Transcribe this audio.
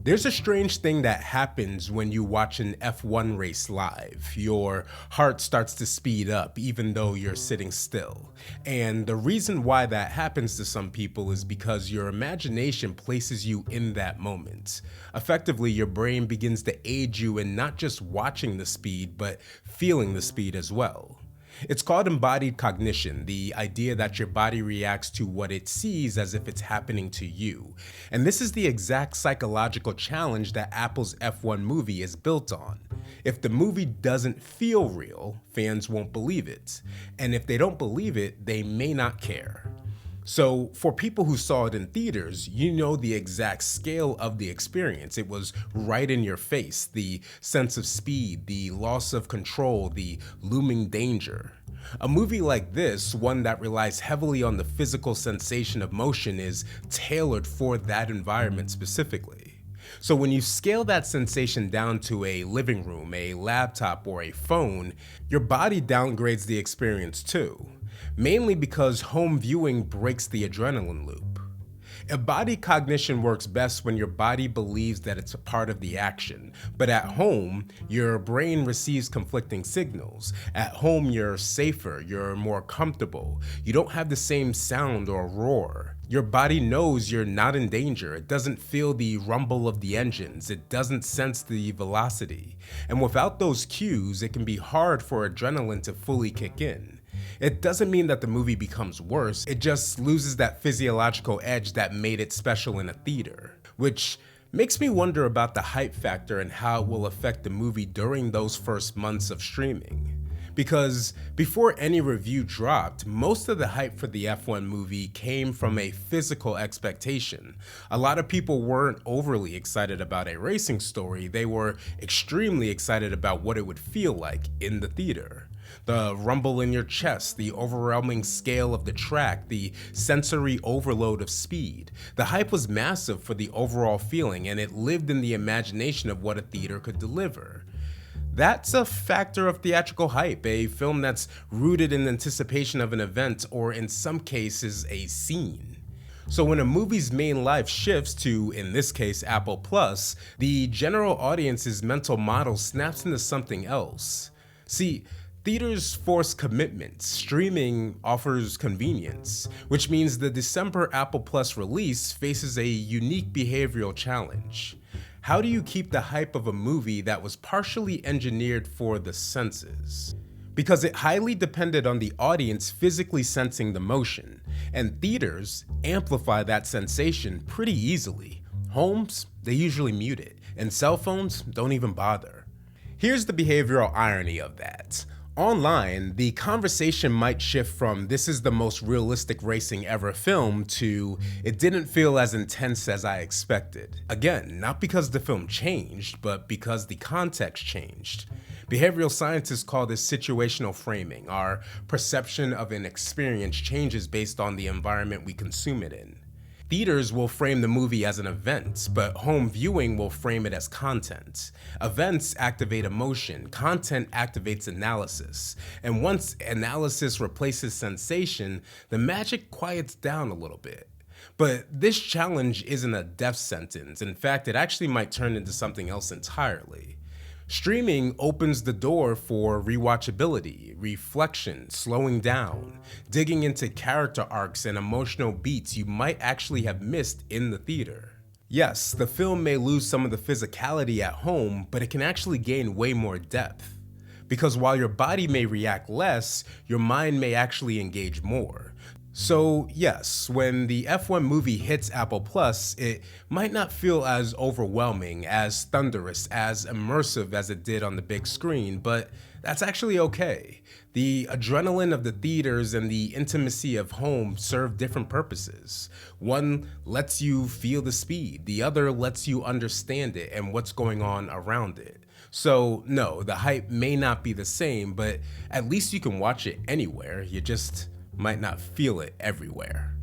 There's a strange thing that happens when you watch an F1 race live. Your heart starts to speed up even though you're sitting still. And the reason why that happens to some people is because your imagination places you in that moment. Effectively, your brain begins to aid you in not just watching the speed, but feeling the speed as well. It's called embodied cognition, the idea that your body reacts to what it sees as if it's happening to you. And this is the exact psychological challenge that Apple's F1 movie is built on. If the movie doesn't feel real, fans won't believe it. And if they don't believe it, they may not care. So for people who saw it in theaters, you know the exact scale of the experience. It was right in your face, the sense of speed, the loss of control, the looming danger. A movie like this, one that relies heavily on the physical sensation of motion, is tailored for that environment specifically. So when you scale that sensation down to a living room, a laptop, or a phone, your body downgrades the experience too. Mainly because home viewing breaks the adrenaline loop. Embodied cognition works best when your body believes that it's a part of the action, but at home, your brain receives conflicting signals. At home, you're safer, you're more comfortable, you don't have the same sound or roar. Your body knows you're not in danger, it doesn't feel the rumble of the engines, it doesn't sense the velocity. And without those cues, it can be hard for adrenaline to fully kick in. It doesn't mean that the movie becomes worse, it just loses that physiological edge that made it special in a theater. Which makes me wonder about the hype factor and how it will affect the movie during those first months of streaming. Because before any review dropped, most of the hype for the F1 movie came from a physical expectation. A lot of people weren't overly excited about a racing story, they were extremely excited about what it would feel like in the theater. The rumble in your chest, the overwhelming scale of the track, the sensory overload of speed. The hype was massive for the overall feeling, and it lived in the imagination of what a theater could deliver. That's a factor of theatrical hype, a film that's rooted in anticipation of an event, or in some cases, a scene. So when a movie's main life shifts to, in this case, Apple Plus, the general audience's mental model snaps into something else. See, theaters force commitment, streaming offers convenience, which means the December Apple Plus release faces a unique behavioral challenge. How do you keep the hype of a movie that was partially engineered for the senses? Because it highly depended on the audience physically sensing the motion, and theaters amplify that sensation pretty easily. Homes, they usually mute it, and cell phones don't even bother. Here's the behavioral irony of that. Online, the conversation might shift from "this is the most realistic racing ever filmed" to "it didn't feel as intense as I expected." Again, not because the film changed, but because the context changed. Behavioral scientists call this situational framing. Our perception of an experience changes based on the environment we consume it in. Theaters will frame the movie as an event, but home viewing will frame it as content. Events activate emotion, content activates analysis, and once analysis replaces sensation, the magic quiets down a little bit. But this challenge isn't a death sentence. In fact, it actually might turn into something else entirely. Streaming opens the door for rewatchability, reflection, slowing down, digging into character arcs and emotional beats you might actually have missed in the theater. Yes, the film may lose some of the physicality at home, but it can actually gain way more depth. Because while your body may react less, your mind may actually engage more. So yes, when the F1 movie hits Apple Plus, it might not feel as overwhelming, as thunderous, as immersive as it did on the big screen, but that's actually okay. The adrenaline of the theaters and the intimacy of home serve different purposes. One lets you feel the speed, the other lets you understand it and what's going on around it. So no, the hype may not be the same, but at least you can watch it anywhere, you just might not feel it everywhere.